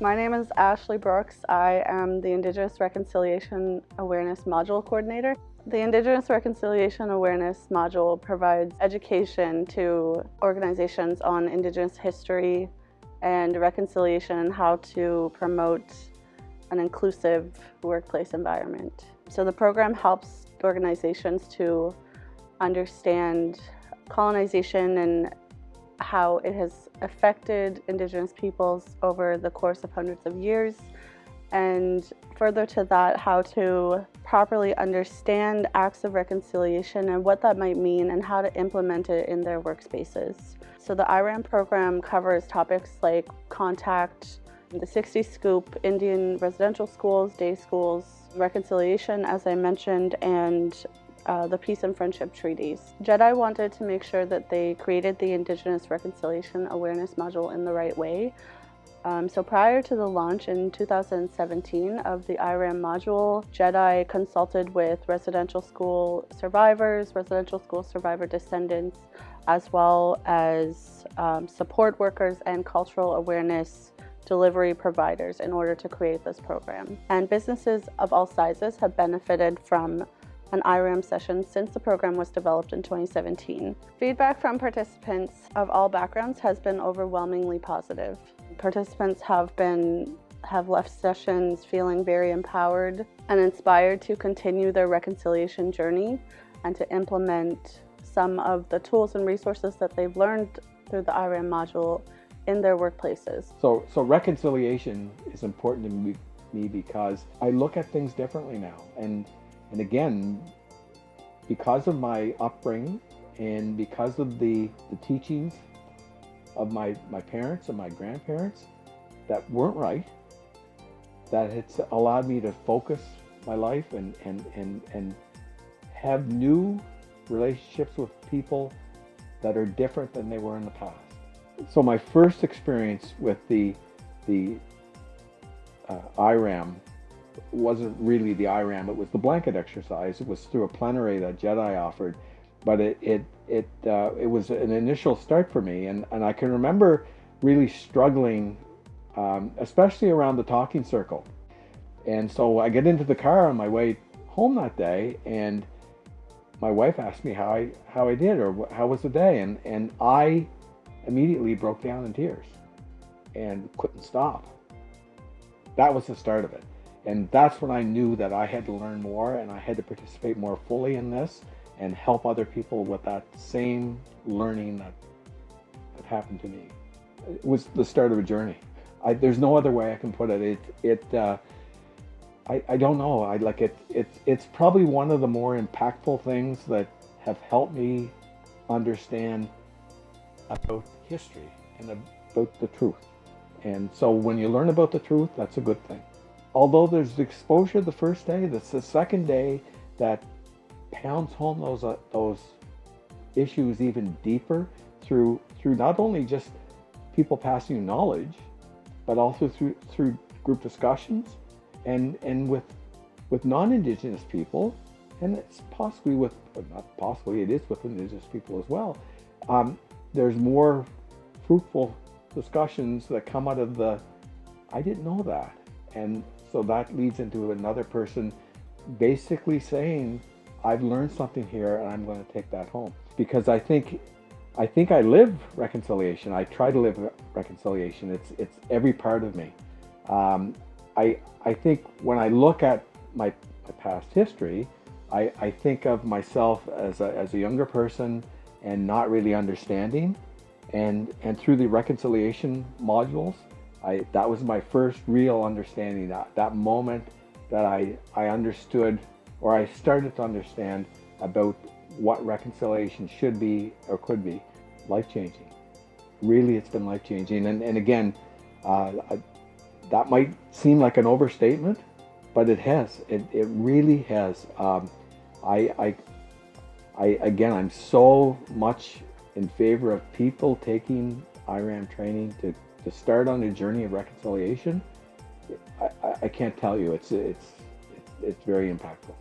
My name is Ashley Brooks. I am the Indigenous Reconciliation Awareness Module Coordinator. The Indigenous Reconciliation Awareness Module provides education to organizations on Indigenous history and reconciliation and how to promote an inclusive workplace environment. So the program helps organizations to understand colonization and how it has affected Indigenous peoples over the course of hundreds of years, and further to that, how to properly understand acts of reconciliation and what that might mean and how to implement it in their workspaces. So the IRAM program covers topics like contact, the Sixties Scoop, Indian residential schools, day schools, reconciliation, as I mentioned, and the Peace and Friendship Treaties. JEDI wanted to make sure that they created the Indigenous Reconciliation Awareness Module in the right way. So prior to the launch in 2017 of the IRAM module, JEDI consulted with residential school survivors, residential school survivor descendants, as well as support workers and cultural awareness delivery providers in order to create this program. And businesses of all sizes have benefited from an IRAM session since the program was developed in 2017. Feedback from participants of all backgrounds has been overwhelmingly positive. Participants have left sessions feeling very empowered and inspired to continue their reconciliation journey and to implement some of the tools and resources that they've learned through the IRAM module in their workplaces. So reconciliation is important to me because I look at things differently now. And again, because of my upbringing and because of the teachings of my parents and my grandparents that weren't right, that it's allowed me to focus my life and have new relationships with people that are different than they were in the past. So my first experience with the IRAM wasn't really the IRAM, it was the blanket exercise. It was through a plenary that JEDI offered, but it was an initial start for me, and I can remember really struggling, especially around the talking circle. And so I get into the car on my way home that day, and my wife asked me how I did, or how was the day, and I immediately broke down in tears and couldn't stop. That was the start of it. And that's when I knew that I had to learn more and I had to participate more fully in this and help other people with that same learning that happened to me. It was the start of a journey. There's no other way I can put it. I don't know. It's probably one of the more impactful things that have helped me understand about history and about the truth. And so when you learn about the truth, that's a good thing. Although there's exposure the first day, that's the second day that pounds home those issues even deeper through not only just people passing you knowledge, but also through group discussions and with non-Indigenous people, and it's possibly with, or not possibly, it is with Indigenous people as well. There's more fruitful discussions that come out of the, I didn't know that. And so that leads into another person basically saying, I've learned something here and I'm going to take that home. Because I think I live reconciliation. I try to live reconciliation. It's every part of me. I think when I look at my past history, I think of myself as a younger person and not really understanding. And through the reconciliation modules, that was my first real understanding, that moment that I understood, or I started to understand about what reconciliation should be or could be. Life-changing. Really, it's been life-changing. And again, that might seem like an overstatement, but it has. It really has. Again, I'm so much in favor of people taking IRAM training to start on a journey of reconciliation. I can't tell you, it's very impactful.